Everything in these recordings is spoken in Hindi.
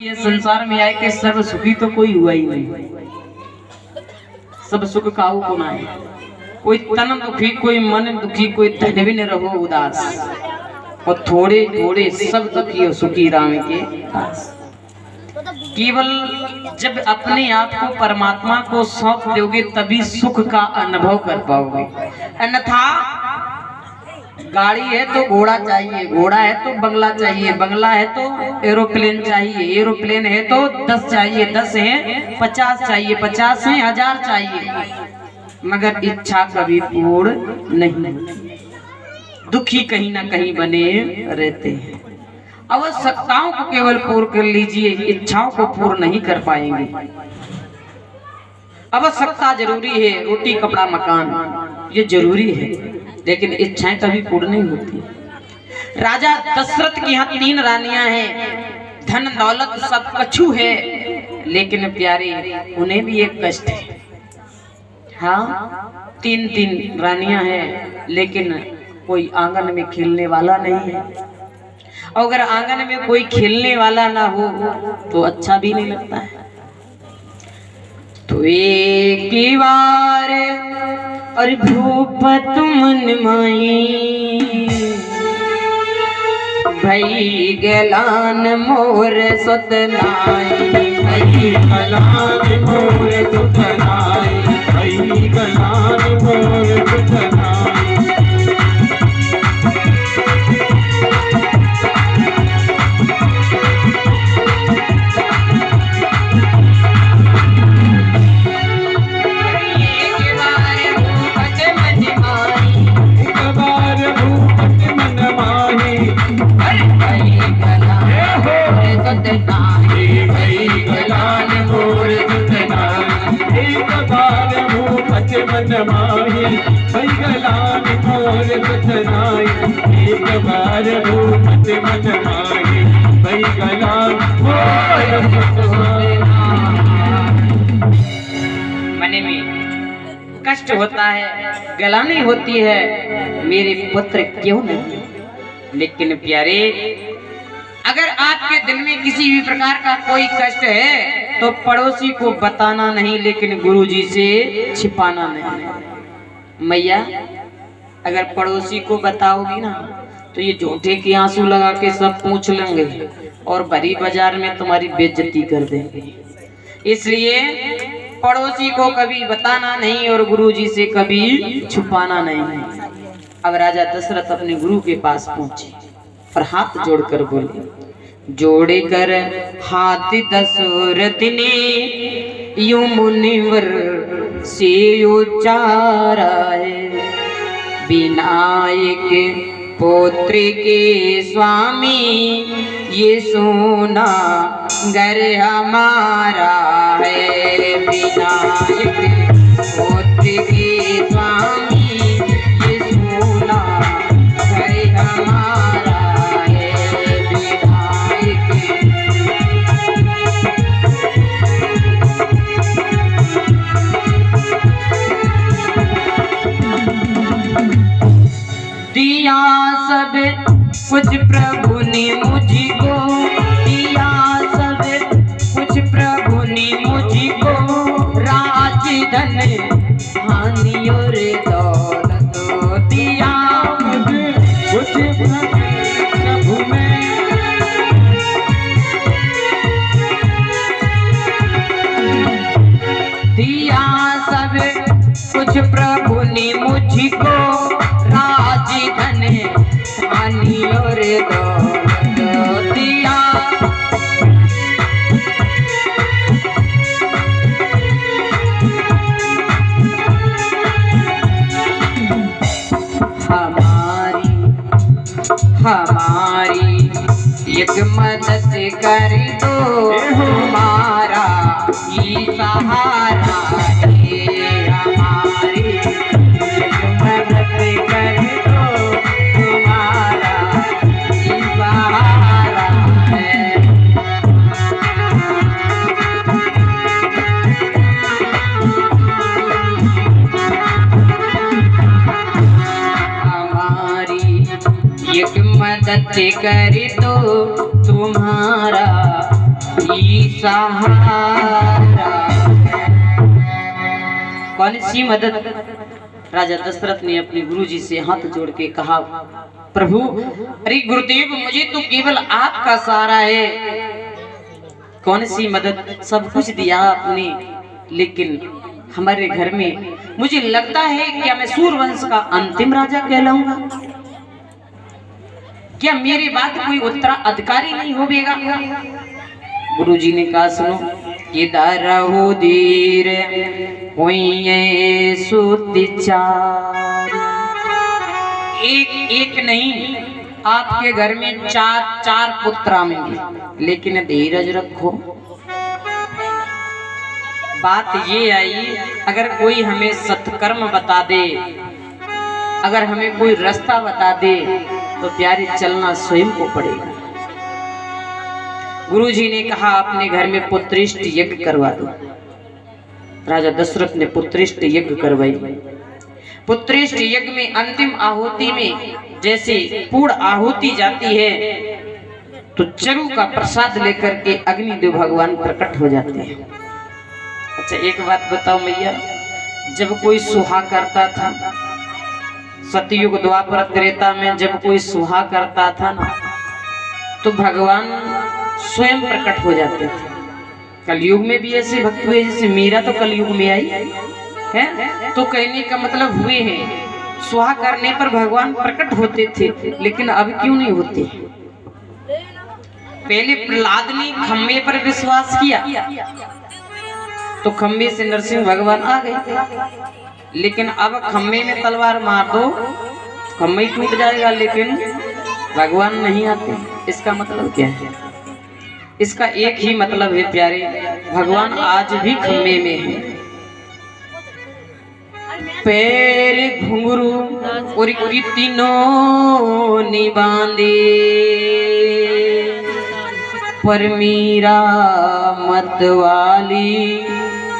ये संसार में आए के सर्व सुखी तो कोई हुआ ही नहीं। सब सुख काऊ को ना है। कोई तन दुखी, कोई मन दुखी, कोई धन भी न रहो उदास। और थोड़े थोड़े सब दुखी और सुखी राम के पास। केवल जब अपने आप को परमात्मा को सौंप दोगे तभी सुख का अनुभव कर पाओगे। अन्यथा गाड़ी है तो घोड़ा चाहिए, घोड़ा है तो बंगला चाहिए, बंगला है तो एरोप्लेन चाहिए, एरोप्लेन है तो 10 चाहिए, 10 है 50 चाहिए, 50 है 1000 चाहिए, मगर इच्छा कभी पूर्ण नहीं। दुखी कहीं ना कहीं बने रहते हैं। आवश्यकताओं को केवल पूर्ण कर लीजिए, इच्छाओं को पूर्ण नहीं कर पाएंगे। आवश्यकता जरूरी है, रोटी कपड़ा मकान ये जरूरी है, लेकिन इच्छाएं कभी पूर्ण नहीं होती। राजा दशरथ की यहाँ 3 रानियां हैं, धन दौलत सब कछु है, लेकिन प्यारे उन्हें भी एक कष्ट है। हाँ, 3 रानियां हैं, लेकिन कोई आंगन में खेलने वाला नहीं है। और अगर आंगन में कोई खेलने वाला ना हो तो अच्छा भी नहीं लगता है। तो एक बार और भूपत मन माई भई गलान मोर सतनाई, भई गलान मोर सतनाई, भई गलान मोर सतनाई। मने में कष्ट होता है, गलानी होती है, मेरे पुत्र क्यों नहीं। लेकिन प्यारे, अगर आपके दिल में किसी भी प्रकार का कोई कष्ट है तो पड़ोसी को बताना नहीं, लेकिन गुरुजी से छिपाना नहीं। मैया, अगर पड़ोसी को बताओगी ना तो ये झूठे के आंसू लगा के सब पूछ लेंगे और भरी बाजार में तुम्हारी बेइज्जती कर देंगे। इसलिए पड़ोसी को कभी बताना नहीं और गुरुजी से कभी छुपाना नहीं। अब राजा दशरथ अपने गुरु के पास पहुंचे और हाथ जोड़कर बोले, जोड़े कर हाथ दशरथ ने यूं मुनिवर से उचारा है, विनायक पुत्र के स्वामी ये सोना घर हमारा है, विनायक पुत्र के स्वामी ये सोना घर हमारा है, विनायक। दिया सब कुछ प्रभु ने मुझको, दिया सब कुछ प्रभु ने मुझको, राज धन हानि और दौलत दिया कुछ प्रभु ने। दिया सब कुछ प्रभु ने मुझको, राज धन हानि और दौलत दिया। हमारी एक मदद कर दो, हमारा ही सहारा है, हमारी एक मदद कर दो, तुम्हारा ही सहारा है। हमारी एक मदद कर दो, तुम्हारा ही सहारा। कौन सी मदद? राजा दशरथ ने अपने गुरुजी से हाथ जोड़ के कहा, प्रभु, अरे गुरुदेव, मुझे तो केवल आपका सहारा है। कौन सी मदद? सब कुछ दिया आपने, लेकिन हमारे घर में मुझे लगता है क्या मैं सूर्यवंश का अंतिम राजा कहलाऊंगा? क्या मेरे बाद कोई उत्तराधिकारी नहीं होगा? गुरुजी ने कहा, सुनो, इधर हो धीर एक नहीं, आपके घर में चार पुत्र आएंगे, लेकिन धीरज रखो। बात ये आई, अगर कोई हमें सत्कर्म बता दे, अगर हमें कोई रास्ता बता दे, तो प्यारे चलना स्वयं को पड़ेगा। गुरुजी ने कहा, अपने घर में पुत्रेष्ट यज्ञ करवा दो। राजा दशरथ ने पुत्रेष्ट यज्ञ करवाई। पुत्रेष्ट यज्ञ में अंतिम आहुति में जैसे पूर्ण आहुति जाती है, तो चरु का प्रसाद लेकर के अग्निदेव भगवान प्रकट हो जाते हैं। अच्छा, एक बात बताओ मैया, जब कोई सुहाग करता था, सतयुग द्वापर त्रेता में जब कोई सुहाग करता था ना, तो भगवान स्वयं प्रकट हो जाते थे। कलयुग में भी ऐसे भक्त हुए, जैसे मीरा तो कलयुग में आई है, तो कहने का मतलब हुए हैं, सुहाग करने पर भगवान प्रकट होते थे, लेकिन अब क्यों नहीं होते? पहले प्रहलाद ने खम्भे पर विश्वास किया, तो खम्भे से नरसिंह भगवान आ गए, लेकिन अब खम्भे में तलवार मार दो, खम्भे टूट जाएगा, लेकिन भगवान नहीं आते। इसका मतलब क्या है? इसका एक ही मतलब है प्यारे, भगवान आज भी खम्भे में है। पैर घुंघरू और तीनों ने बांधे, पर मीरा मतवाली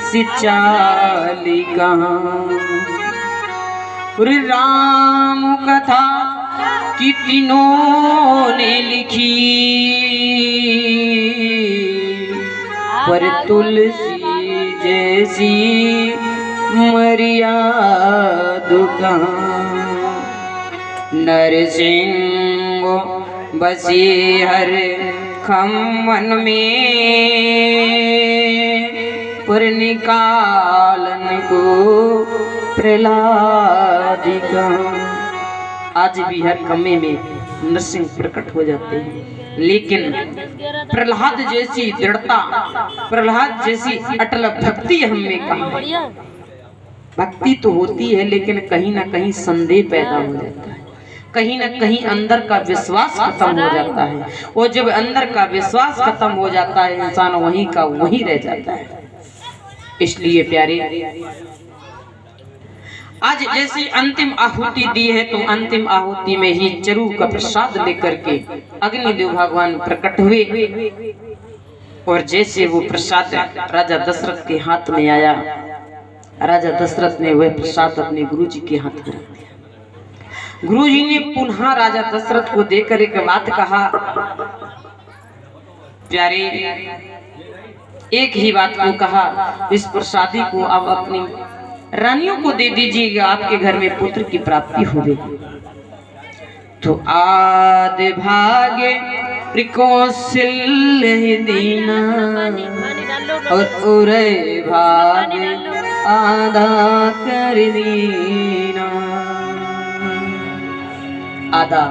सिचाली कहाँ। राम कथा कि तीनों ने लिखी, पर तुलसी जैसी मर्याद कहाँ। नरसिंह बसे हर खम्मन में, पर निकालन को प्रहलाद कहाँ। आज भी हर खम्मे में नरसिंह प्रकट हो जाते हैं, लेकिन प्रहलाद जैसी दृढ़ता, प्रहलाद जैसी अटल भक्ति हमें कहाँ? भक्ति तो होती है, लेकिन कहीं ना कहीं संदेह पैदा हो जाता है, कहीं ना कहीं अंदर का विश्वास खत्म हो जाता है, और जब अंदर का विश्वास खत्म हो जाता है, इंसान वहीं का वहीं रह जाता है। इसलिए प्यारे, आज जैसे अंतिम आहुति दी है, तो अंतिम आहुति में ही चरु का प्रसाद लेकर के अग्निदेव भगवान प्रकट हुए, और जैसे वो प्रसाद राजा दशरथ के हाथ में आया, राजा दशरथ ने वह प्रसाद अपने गुरुजी के हाथ में रख दिया। गुरुजी ने पुनः राजा दशरथ को देकर एक बात कहा, प्यारे, एक ही बात को कहा, इस प्रसादी को अब अपनी रानियों को दे दीजिएगा, आपके घर में पुत्र की प्राप्ति होगी। तो आधे भागे कौशल्य दीना, और उरे भागे आधा कर दीना। आधा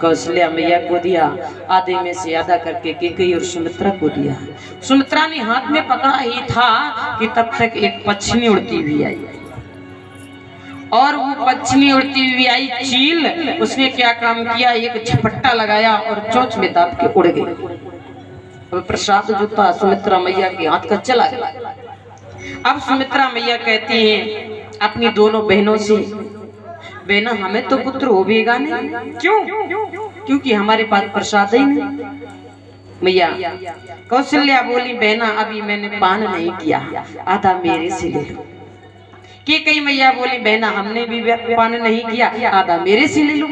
कौशल्या मैया को दिया, आधे में से आधा करके केकई और सुमित्रा को दिया। सुमित्रा ने हाथ में पकड़ा ही था कि तब तक एक पश्चिमी उड़ती हुई आई, और वो पश्चिमी उड़ती हुई आई चील, उसने क्या काम किया, एक झपट्टा लगाया और चोंच में दाब के उड़ गई। अब प्रसाद जो था सुमित्रा मैया के हाथ का चला गया। अब सुमित्रा मैया कहती हैं अपनी दोनों बहनों से, बहना हमें तो पुत्र होगा नहीं, क्यों? क्योंकि हमारे पास प्रसाद ही नहीं। मैया कौशल्या बोली, बहना अभी मैंने पान नहीं किया, आधा मेरे से ले लो। कि कई मैया बोली, बहना हमने भी पान नहीं किया, आधा मेरे से ले लो।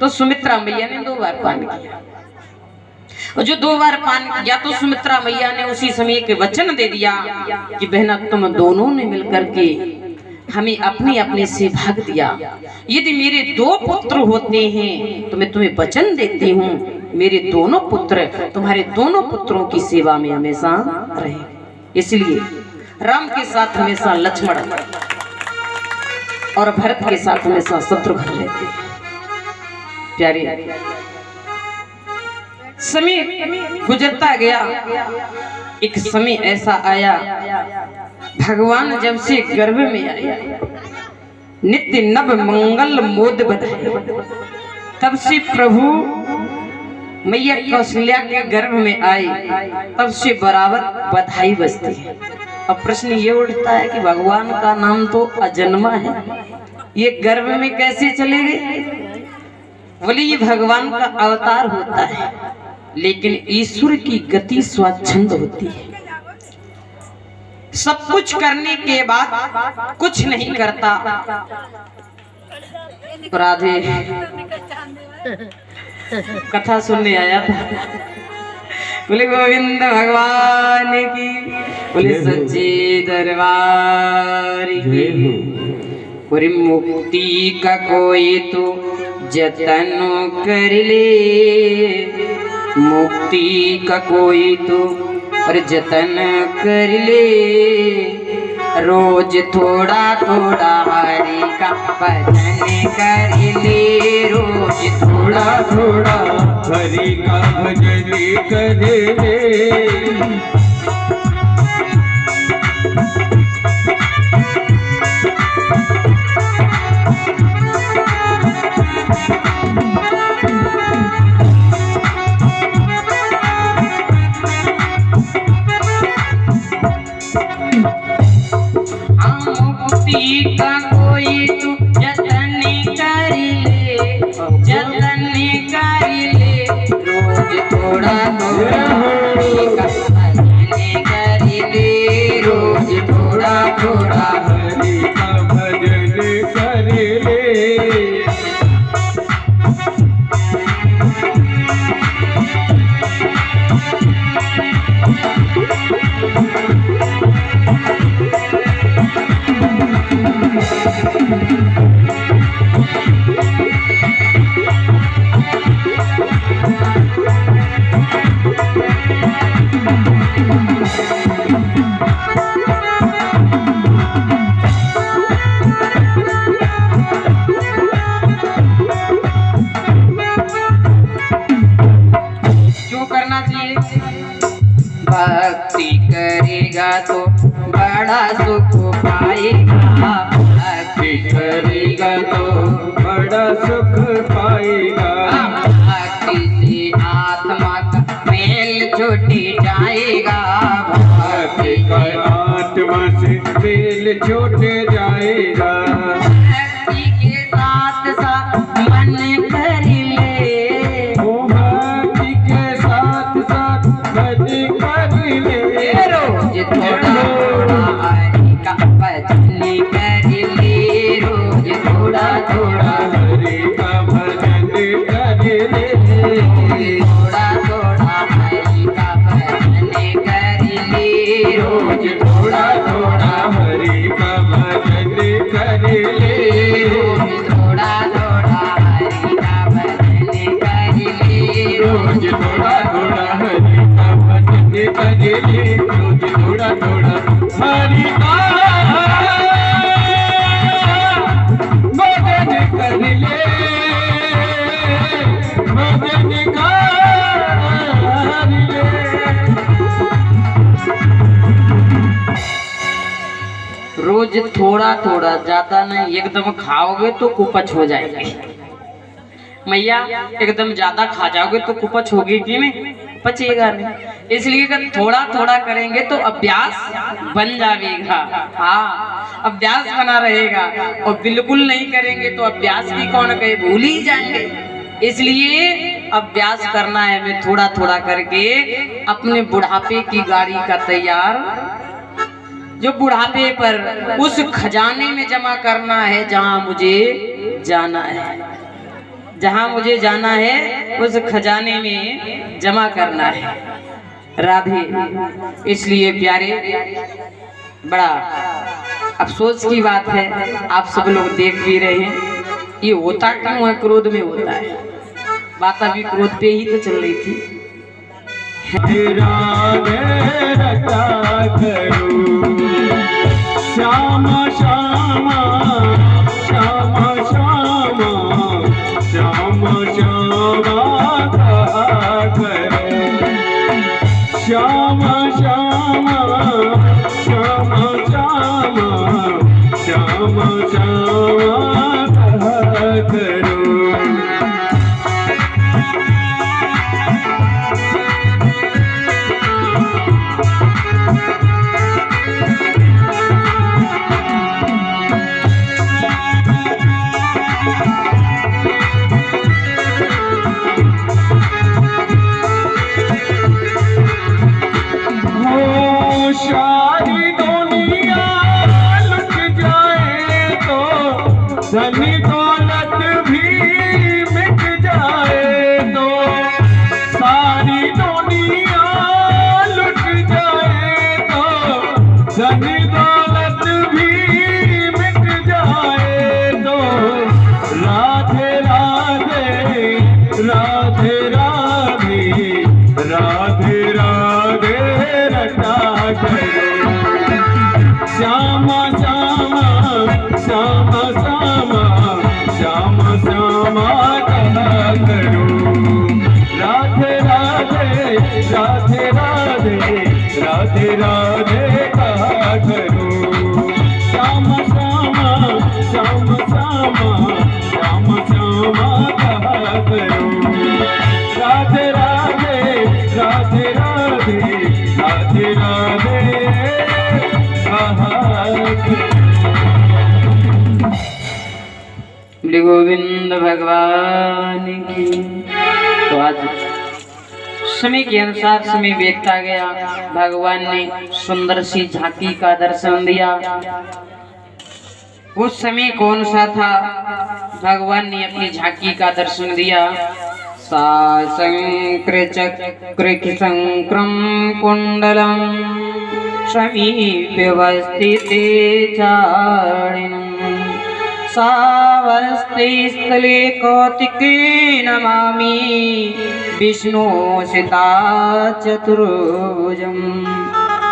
तो सुमित्रा मैया ने 2 बार पान किया। और जो 2 बार पान किया तो सुमित्रा मैया ने उसी समय के वचन दे दिया कि बहना तुम दोनों ने मिलकर के हमें अपने अपने से भाग दिया। यदि मेरे 2 पुत्र होते हैं तो मैं तुम्हें वचन देती हूँ मेरे दोनों पुत्र तुम्हारे दोनों पुत्रों की सेवा में हमेशा रहे। इसलिए राम के साथ हमेशा लक्ष्मण और भरत के साथ हमेशा शत्रुघ्न रहते। प्यारे समय गुजरता गया, एक समय ऐसा आया भगवान जब से गर्भ में आया नित्य नव मंगल मोद बधाई, तब से प्रभु मैया कौशल्या के गर्भ में आए तब से बराबर बधाई बजती है। अब प्रश्न ये उठता है कि भगवान का नाम तो अजन्मा है, ये गर्भ में कैसे चले गए? बोले ये भगवान का अवतार होता है, लेकिन ईश्वर की गति स्वच्छंद होती है। सब कुछ करने के बाद कुछ नहीं करता। राधे कथा सुनने आया था, बोले गोविंद भगवान की, बोले सच्चे दरबार की। बोले मुक्ति का कोई तो जतन कर ले, मुक्ति का कोई तो और जतन कर ले, रोज थोड़ा थोड़ा हरि का भजन कर ले, रोज थोड़ा थोड़ा हरि का भजन कर ले। मुक्ति का कोई तू जतन कर ले, जतन कर ले, रोज थोड़ा थोड़ा हरि का भजन कर ले, रोज थोड़ा थोड़ा हरि का भजन कर ले। भक्ति करेगा तो बड़ा सुख पाएगा, भक्ति करेगा तो बड़ा सुख पाएगा। भक्ति से आत्मा का मेल छूट जाएगा, भक्ति का आत्मा से मेल छूट जाएगा। भक्ति के साथ साथ मन कर ले, भक्ति के साथ साथ मन कर ले, रोज थोड़ा थोड़ा हरि का भजन कर ले, रोज थोड़ा थोड़ा हरि का भजन कर ले, थोड़ा थोड़ा हरि का भजन कर ले, रोज थोड़ा थोड़ा हरि का भजन कर ले, रोज थोड़ा थोड़ा हरि का भजन कर ले, रोज थोड़ा थोड़ा हरि का भजन कर ले, रोज थोड़ा थोड़ा हरि का भजन कर ले, भजन कर ले। रोज थोड़ा थोड़ा, ज्यादा नहीं। एकदम खाओगे तो कुपच हो जाएगी मैया, एकदम ज्यादा खा जाओगे तो कुपच होगी कि नहीं, पचेगा नहीं। इसलिए अगर थोड़ा थोड़ा करेंगे तो अभ्यास बन जाएगा। हाँ, अभ्यास बना रहेगा, और बिल्कुल नहीं करेंगे तो अभ्यास भी कौन कहे, भूल ही जाएंगे। इसलिए अभ्यास करना है, मैं थोड़ा थोड़ा करके अपने बुढ़ापे की गाड़ी का तैयार, जो बुढ़ापे पर उस खजाने में जमा करना है जहां मुझे जाना है। जहां मुझे जाना है उस खजाने में जमा करना है राधे। इसलिए प्यारे, बड़ा अफसोस की बात है, आप सब लोग देख भी रहे हैं, ये होता क्यों है? क्रोध में होता है। बात अभी क्रोध पे ही तो चल रही थी। राधे रटा करूं श्यामा श्यामा श्यामा श्यामा श्यामा श्यामा कहा करूं श्यामा श्यामा श्यामा श्यामा श्यामा श्यामा कहा करूं। धनी दौलत भी मिट जाए तो सारी दुनिया लुट जाए तो धनी दौलत भी मिट जाए तो राधे राधे राधे राधे राधे राधे रटा करो श्यामा श्यामा श्यामा श्यामा श्यामा कहा करो राधे राधे राधे राधे राधे राधे कहा करो श्यामा श्यामा श्यामा श्यामा श्यामा श्यामा कहा करो राधे राधे राधे राधे राधे राधे कहा करो। गोविंद भगवान की। तो आज समय के अनुसार समय बीतता गया, भगवान ने सुंदर सी झांकी का दर्शन दिया। उस समय कौन सा था? भगवान ने अपनी झांकी का दर्शन दिया। संक्रम कुंडलम समीपे वस्थिते चारिणम् सावस्ते स्थले कौतिके नमामि विष्णु सीता चतुर्भुजम।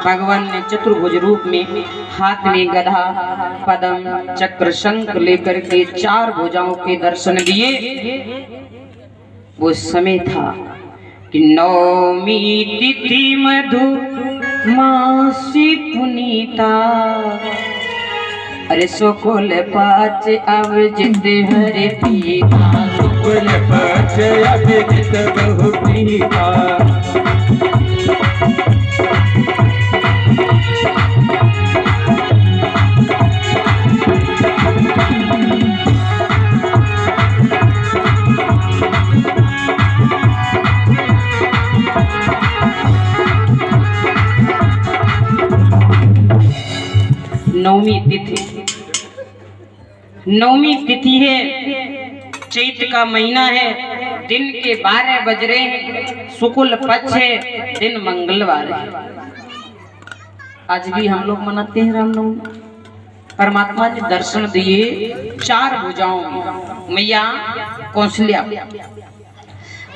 भगवान ने चतुर्भुज रूप में हाथ में गदा पद्म चक्र शंख लेकर के 4 भुजाओं के दर्शन दिए। वो समय था कि नवमी तिथि मधु मासी पुनीता। अरे सुकुल पाच अब जित हरे पीता सुकुल पाच अब जित बहु पीता। नवमी तिथि है, चैत का महीना है, दिन के 12 बज रहे हैं, शुक्ल पक्ष है, दिन मंगलवार है। आज भी हम लोग मनाते हैं रामनवमी। परमात्मा जी दर्शन दिए 4 भुजाओं में। मैया कौशल्या,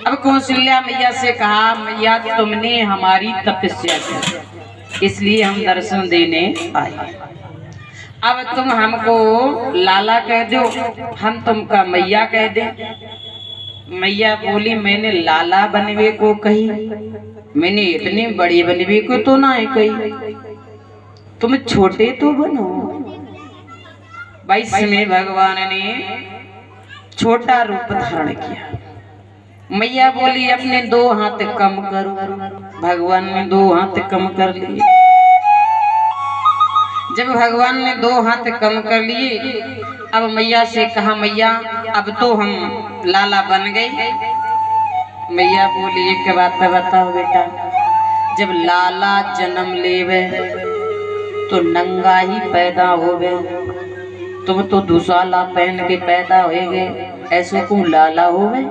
अब कौशल्या मैया से कहा, मैया तुमने हमारी तपस्या की, इसलिए हम दर्शन देने आए। अब तुम हमको लाला कह दो, हम तुमका मैया कह दे। मैया बोली, मैंने लाला बनवे को कही, मैंने इतने बड़े बनवे को तो ना कही, तुम छोटे तो बनो। भाई समय भगवान ने छोटा रूप धारण किया। मैया बोली, अपने 2 हाथ कम करो। भगवान ने 2 हाथ कम कर लिए। जब भगवान ने 2 हाथ कम कर लिए, अब मैया से कहा, मैया अब तो हम लाला बन गए। मैया बोली, एक बात बताओ बेटा, जब लाला जन्म लेवे तो नंगा ही पैदा होवे, तुम तो दुशाला पहन के पैदा होगे, ऐसो को लाला हो गए।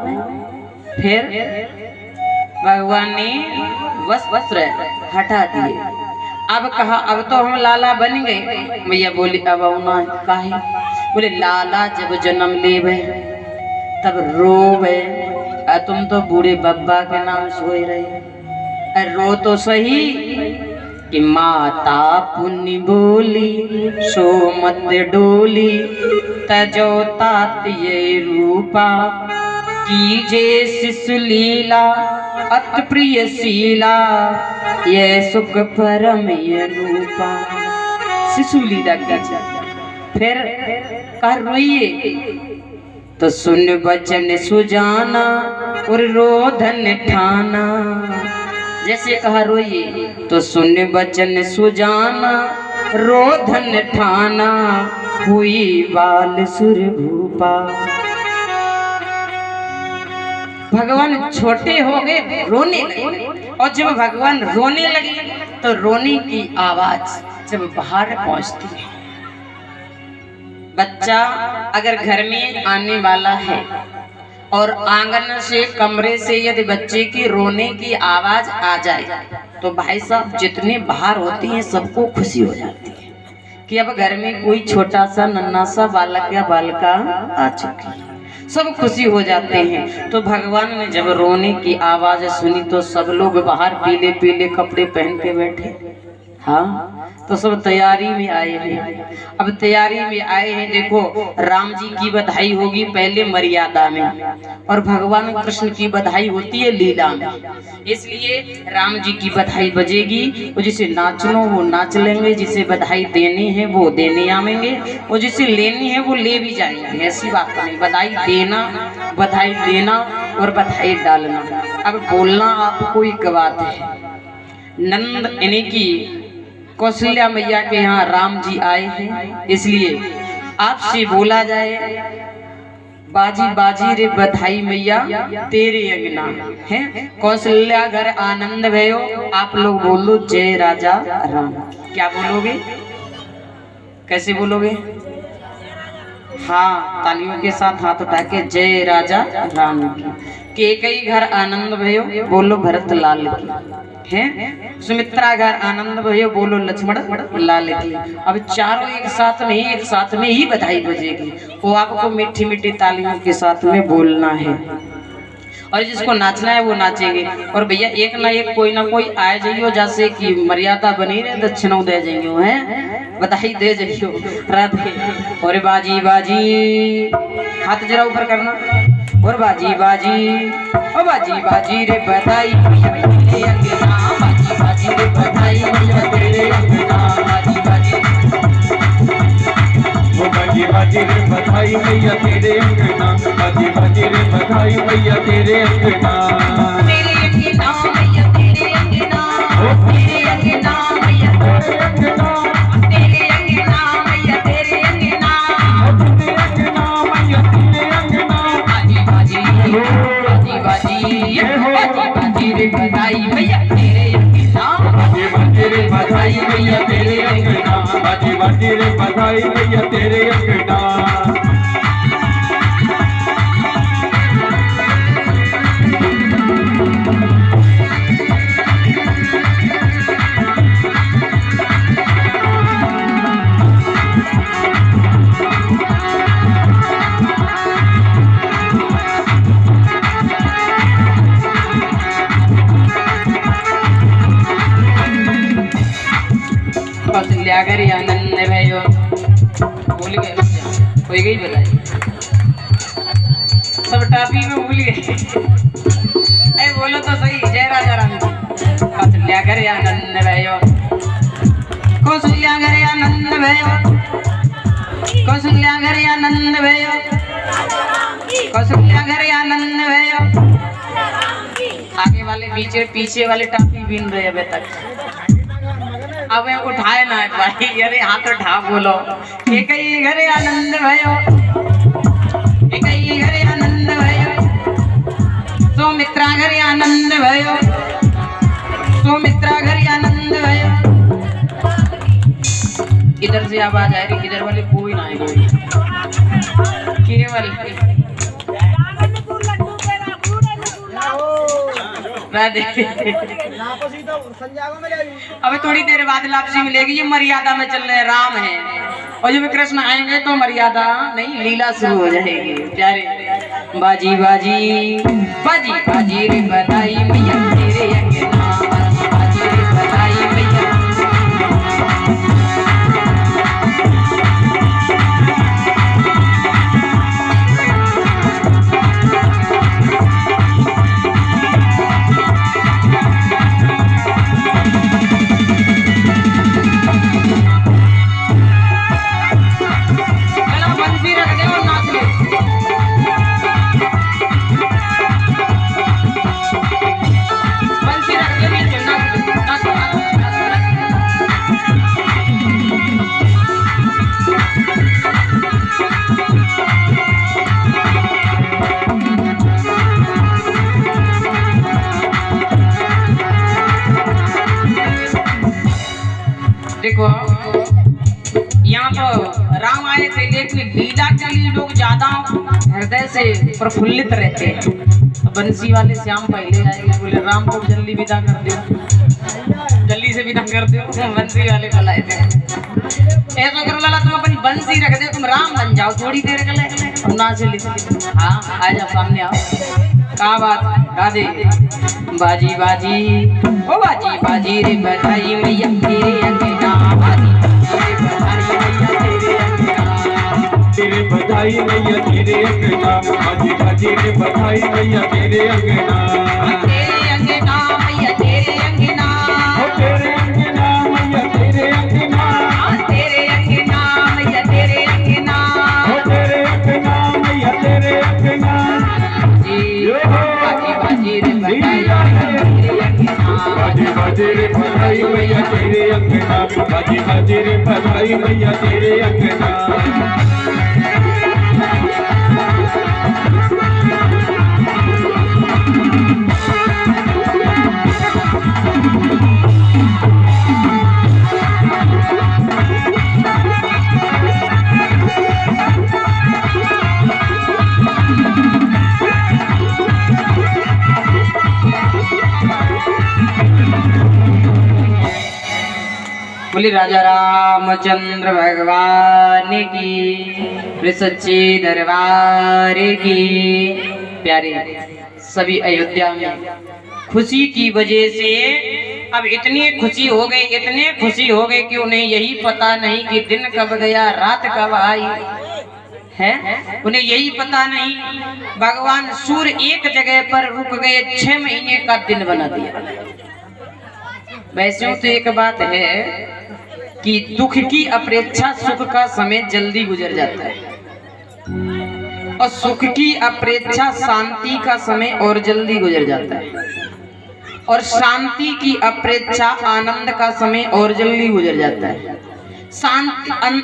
फिर भगवान ने वस्त्र हटा दिए। अब कहा अब तो हम लाला बन गए। मैया बोली अब आना काहे? बोले लाला जब जन्म लेवे तब रोवे, तुम तो बूढ़े बब्बा के नाम सोए रहे। रो तो सही कि माता पुण्य बोली सो मत डोली, तजो तात ये रूपा कीजे शिशु लीला, अत प्रिय शीला ये सुख परम अनुपा। शिशु लीला कीजिए। फिर कह रोइए तो सुन वचन सुजाना और रोधन ठाना। जैसे कहा रोइए तो सुन वचन सुजाना रोधन ठाना, हुई बाल सुर भूपा। भगवान छोटे हो गए, रोने लगे। और जब भगवान रोने लगे तो रोने की आवाज जब बाहर पहुंचती है। बच्चा अगर घर में आने वाला है और आंगन से कमरे से यदि बच्चे की रोने की आवाज आ जाए तो भाई साहब जितने बाहर होती हैं सबको खुशी हो जाती है कि अब घर में कोई छोटा सा नन्हा सा बालक या बालिका आ चुकी है। सब खुशी हो जाते हैं। तो भगवान ने जब रोने की आवाज सुनी तो सब लोग बाहर पीले पीले कपड़े पहन के बैठे। हाँ, तो सब तैयारी में आए हैं। अब तैयारी में आए हैं। देखो राम जी की बधाई होगी पहले मर्यादा में, और भगवान कृष्ण की बधाई होती है लीला में। इसलिए राम जी की बधाई बजेगी, और जिसे नाचनो वो नाच लेंगे, जिसे बधाई देनी है वो देने आएंगे, और जिसे लेनी है वो ले भी जाएंगे। ऐसी बात नहीं, बधाई देना, बधाई देना और बधाई डालना। अब बोलना आपको एक बात है। नंद यानी कि कौशल्या मैया के यहाँ राम जी आए हैं, इसलिए आपसे बोला जाए बाजी बाजी रे बधाई मैया तेरे अंगना है। कौशल्या घर आनंद भयो। आप लोग बोलो जय राजा राम। क्या बोलोगे? कैसे बोलोगे? हाँ, तालियों के साथ हाथ उठा के जय राजा राम की। कई घर आनंद भयो, बोलो भरत लाल की है। सुमित्रा घर आनंद भयो, बोलो लक्ष्मण लाल की। अब चारों एक साथ में ही बधाई बजेगी। वो आपको मीठी मीठी तालियों के साथ में बोलना है, और जिसको नाचना है वो नाचेंगे। और भैया एक ना एक कोई ना कोई आए जाइयो, जैसे कि मर्यादा बनी रहे, दक्षिणा दे जाइयो है, बधाई दे जाइयो राधे। और बाजी बाजी, हाथ जरा ऊपर करना। और बाजी बाजी, ओ बाजी बाजी रे बधाई तेरे अंगना, बाजी बाजी रे बधाई तेरे अंगना, बाजी बाजी, ओ बाजी बाजी रे बधाई मैया तेरे अंगना, बाजी बाजी रे बधाई मैया तेरे अंगना, तेरे अंगना मैया तेरे अंगना, तेरे अंगना मैया तेरे अंगना, तेरे अंगना मैया तेरे अंगना, तेरे अंगना मैया तेरे अंगना, बाजी बाजी बाजी बाजी बाजी रे बधाई मैया तेरे अंगना, बाजी बाजी रे बधाई मैया तेरे अंगना, बाजी बाजी रे बधाई मैया तेरे अंगना। कौशल्या घर आनंद भयो, भूल गए हो गई बधाई, सब टापी में भूल गए। अरे बोलो तो सही, जय राजा राम। कौशल्या घर आनंद भयो, कौशल्या घर आनंद भयो, कौशल्या घर आनंद भयो, कौशल्या घर आनंद भयो। आगे वाले पीछे वाले टापी बीन रहे अभी तक। अब उठाए ना भाई, अरे हाथ उठा बोलो। एक ही घरे आनंद भयो, एक ही घरे आनंद भयो, सुमित्रा घरे आनंद भयो, सुमित्रा घरे आनंद भयो। इधर से आवाज आ रही, इधर वाले कोई ना आए, केवल राधे। अबे थोड़ी देर बाद लापसी मिलेगी, ये मर्यादा में चल रहे राम है, और जब कृष्ण आएंगे तो मर्यादा नहीं लीला शुरू हो जाएगी। प्यारे बाजी बाजी बाजी बाजी रे बधाई मैया तेरे अंगना, बाजी रे बधाई मैया। देखो यहाँ तो राम आए थे, लेकिन लीला के लिए लोग ज्यादा हृदय से प्रफुल्लित रहते हैं। तो बंसी वाले श्याम पहले आएंगे, बोले राम को जल्दी विदा कर दो, जल्दी से विदा कर दो। बंसी वाले बुलाए थे, ऐसा करो लाला तुम अपनी बंसी रख दे, तुम राम बन जाओ थोड़ी देर के लिए, और ना से हाँ आ जाओ सामने आओ। क्या बात राधे। बाजी बाजी ओ बाजी बाजी रे बधाई मैया तेरे अंगना, बाजी रे बधाई मैया तेरे अंगना, तेरे बधाई मैया तेरे अंगना, बाजी बाजी रे बधाई मैया तेरे अंगना, तेरे अंगना मैया तेरे अंगना, ओ तेरे अंगना मैया तेरे अंगना, तेरे अंगना मैया तेरे अंगना, ओ तेरे अंगना मैया तेरे अंगना। बाजी बाजी रे बधाई तेरे अंगना, बाजी बाजी रे बधाई मैया तेरे अंगना, बाजी बाजी रे बधाई मैया तेरे अंगना। बोले राजा रामचंद्र भगवान की, सच्चे दरबार की। प्यारे सभी अयोध्या में खुशी की वजह से अब इतनी खुशी हो गई, इतने खुशी हो गए कि उन्हें यही पता नहीं कि दिन कब गया रात कब आई है। उन्हें यही पता नहीं, भगवान सूर्य एक जगह पर रुक गए, 6 महीने का दिन बना दिया। वैसे तो एक बात है कि दुख की अपेक्षा सुख का समय जल्दी गुजर जाता है, और सुख की अपेक्षा शांति का समय और जल्दी गुजर जाता है, और शांति की अपेक्षा आनंद का समय और जल्दी गुजर जाता है।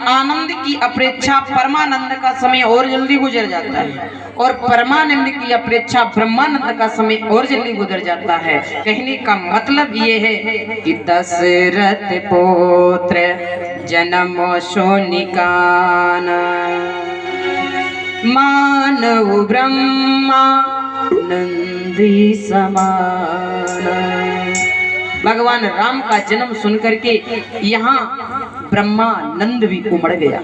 आनंद की अपेक्षा परमानंद का समय और जल्दी गुजर जाता है, और परमानंद की अपेक्षा ब्रह्मानंद का समय और जल्दी गुजर जाता है। कहने का मतलब ये है कि दशरथ पुत्र जन्म सोनिकान, मानव ब्रह्मा नंदी समान। भगवान राम का जन्म सुनकर के यहाँ ब्रह्मानंद भी उमड़ गया।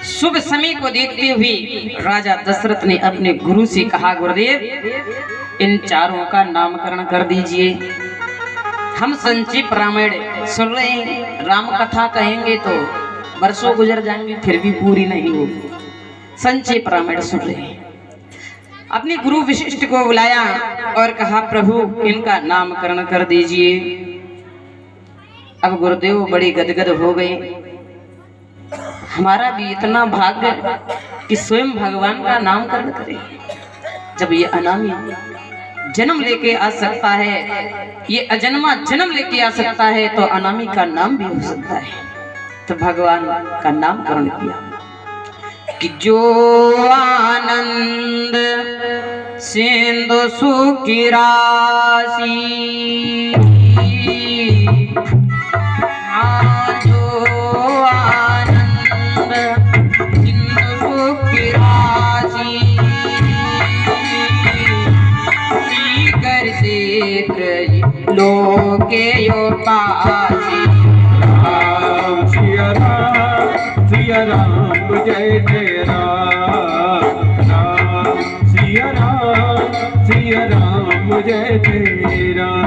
शुभ समय को देखते हुए राजा दशरथ ने अपने गुरु से कहा, गुरुदेव इन चारों का नामकरण कर दीजिए। हम संक्षिप्त रामायण सुन रहे हैं, राम कथा कहेंगे तो वर्षों गुजर जाएंगे फिर भी पूरी नहीं होगी। संक्षिप्त रामायण सुन रहे हैं। अपने गुरु वशिष्ठ को बुलाया और कहा, प्रभु इनका नामकरण कर दीजिए। अब गुरुदेव बड़ी गदगद हो गए। हमारा भी इतना भाग्य कि स्वयं भगवान का नामकरण करें। जब ये अनामी जन्म लेके आ सकता है, ये अजन्मा जन्म लेके आ सकता है, तो अनामी का नाम भी हो सकता है। तो भगवान का नामकरण किया कि जो आनंद सिंधु सुखी राशि, जो आनंद सिंधु सुखी राशि, पासी। राम सिया राम जय जय राम। राम सिया राम जय जय राम।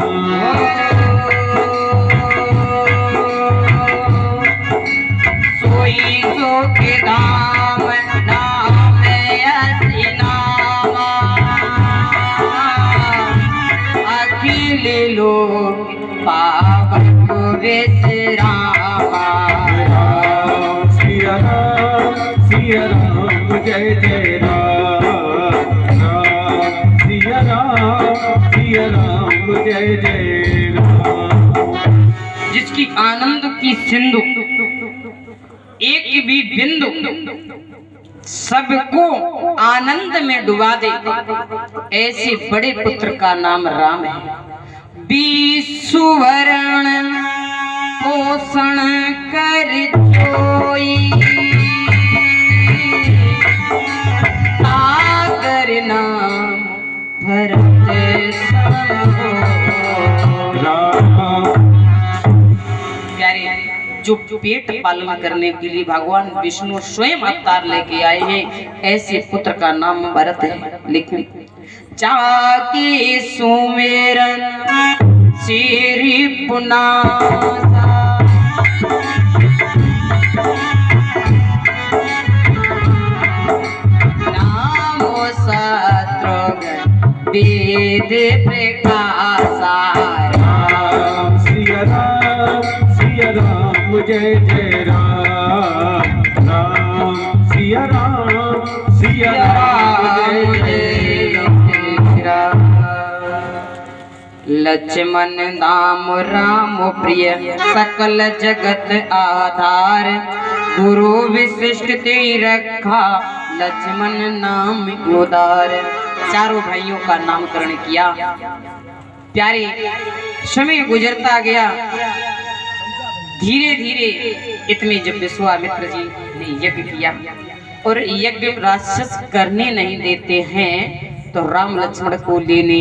सोई सो के धाम नाम ऐसी नामा, अखिल लोक पावन विश्रामा। राम सिया राम जय जय राम। राम सिया राम जय जय राम। जिसकी आनंद की सिंधु एक भी बिंदु सबको आनंद में डुबा दे, ऐसे बड़े पुत्र का नाम राम है। विसुवर्ण पोषण कर जोई, सागर नाम भरत प्यारे, जो पेट पालन करने के लिए भगवान विष्णु स्वयं अवतार लेके आए हैं, ऐसे पुत्र का नाम भरत है। लेकिन जाके सुमेरन श्री पुनासा, नामो शत्रुघ्न वेद प्रकाशा। राम सिया राम जय जय राम। राम सिया राम जय जय राम। लक्ष्मण नाम राम प्रिय सकल जगत आधार, गुरु विशिष्ट ते रखा लक्ष्मण नाम उदार। चारों भाइयों का नामकरण किया। प्यारे समय गुजरता गया, धीरे धीरे इतने जब विश्वामित्र जी ने यज्ञ किया और यज्ञ राक्षस करने नहीं देते हैं, तो राम लक्ष्मण को लेने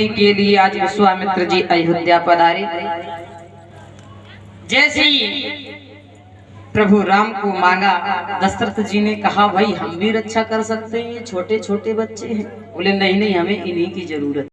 के लिए आज विश्वामित्र जी अयोध्या पधारे। जैसे ही प्रभु राम को मांगा, दशरथ जी ने कहा भाई हम भी रक्षा कर सकते हैं, छोटे छोटे बच्चे हैं। बोले नहीं नहीं, हमें इन्हीं की जरूरत।